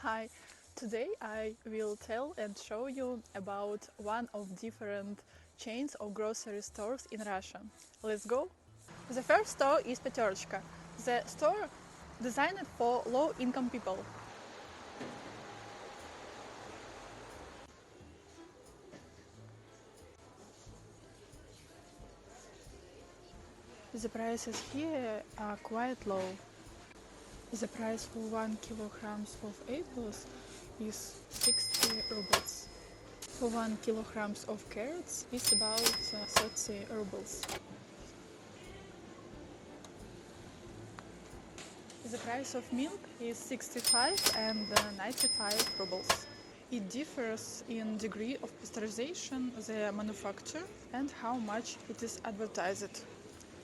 Hi, today I will tell and show you about one of different chains of grocery stores in Russia. Let's go! The first store is Peterchka, the store designed for low-income people. The prices here are quite low. The price for 1 kilograms of apples is 60 rubles. For 1 kilograms of carrots is about 30 rubles. The price of milk is 65 and 95 rubles. It differs in degree of pasteurization, the manufacture, and how much it is advertised.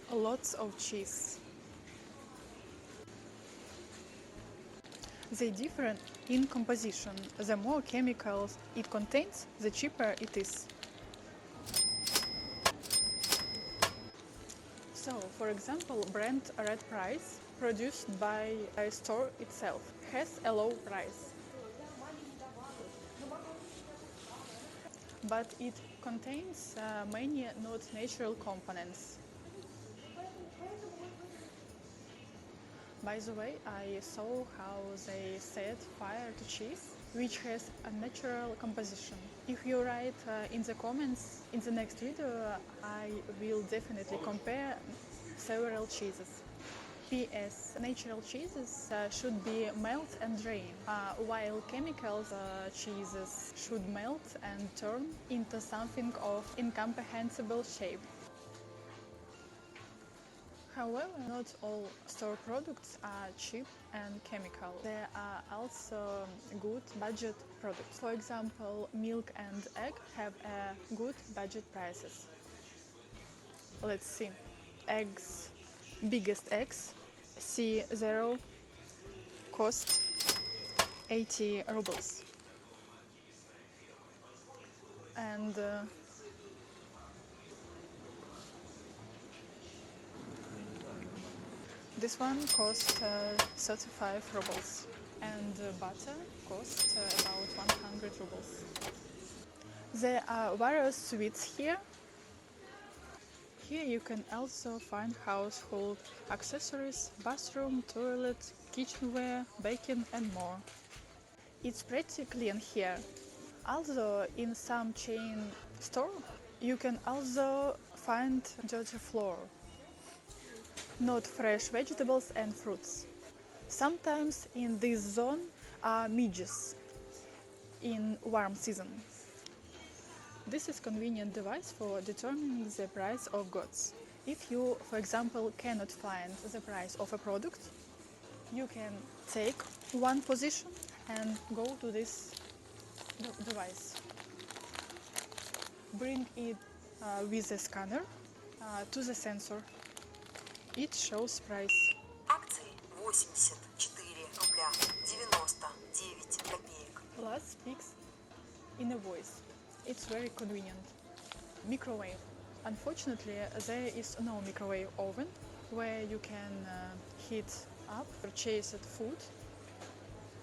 Lots of cheese. They differ in composition. The more chemicals it contains, the cheaper it is. So, for example, brand Red Price, produced by a store itself, has a low price. But it contains many not natural components. By the way, I saw how they set fire to cheese, which has a natural composition. If you write in the comments in the next video, I will definitely compare several cheeses. P.S. Natural cheeses should be melt and drain, while chemical cheeses should melt and turn into something of incomprehensible shape. However, not all store products are cheap and chemical. There are also good budget products. For example, milk and egg have good budget prices. Let's see. Eggs, biggest eggs, C0 cost 80 rubles. And this one costs 35 rubles. And butter costs about 100 rubles. There are various sweets here. Here you can also find household accessories, bathroom, toilet, kitchenware, baking and more. It's pretty clean here. Also, in some chain store, you can also find dirty floor, not fresh vegetables and fruits. Sometimes in this zone are midges in warm season. This is convenient device for determining the price of goods. If you, for example, cannot find the price of a product, you can take one position and go to this device. Bring it with a scanner to the sensor. It shows price. Акции 84 рубля 99 копеек. Plus speaks in a voice. It's very convenient. Microwave. Unfortunately, there is no microwave oven where you can heat up purchased food,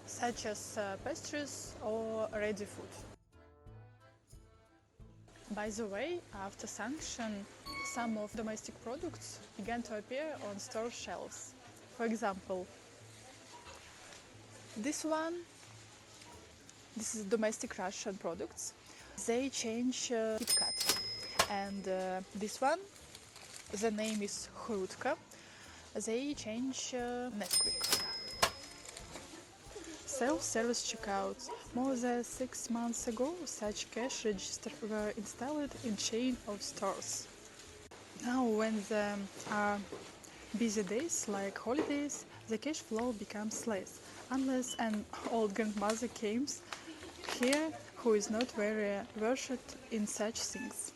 such as pastries or ready food. By the way, after sanction, some of domestic products began to appear on store shelves. For example, this is domestic Russian products. They change KitKat. And this one, the name is Hrutka. They change Nesquik. Self-service checkouts. More than 6 months ago, such cash registers were installed in chain of stores. Now, when there are busy days like holidays, the cash flow becomes less, unless an old grandmother comes here who is not very versed in such things.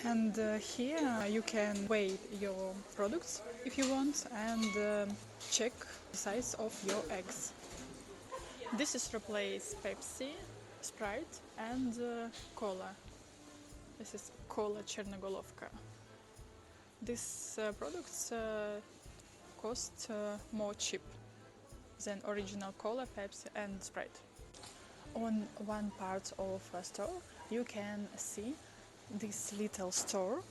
And here you can weigh your products if you want and check the size of your eggs. This is replace Pepsi, Sprite and Cola. This is Cola Chernogolovka. These products cost more cheap. than original cola, Pepsi and Sprite. On one part of a store you can see this little store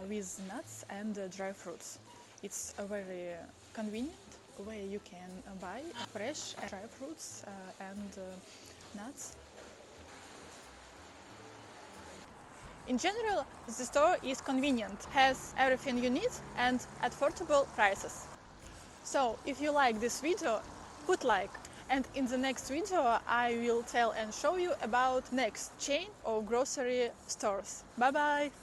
with nuts and dry fruits. It's a very convenient way you can buy fresh dry fruits and nuts. In general, the store is convenient, has everything you need and affordable prices. So, if you like this video, put like. And in the next video, I will tell and show you about next chain of grocery stores. Bye bye!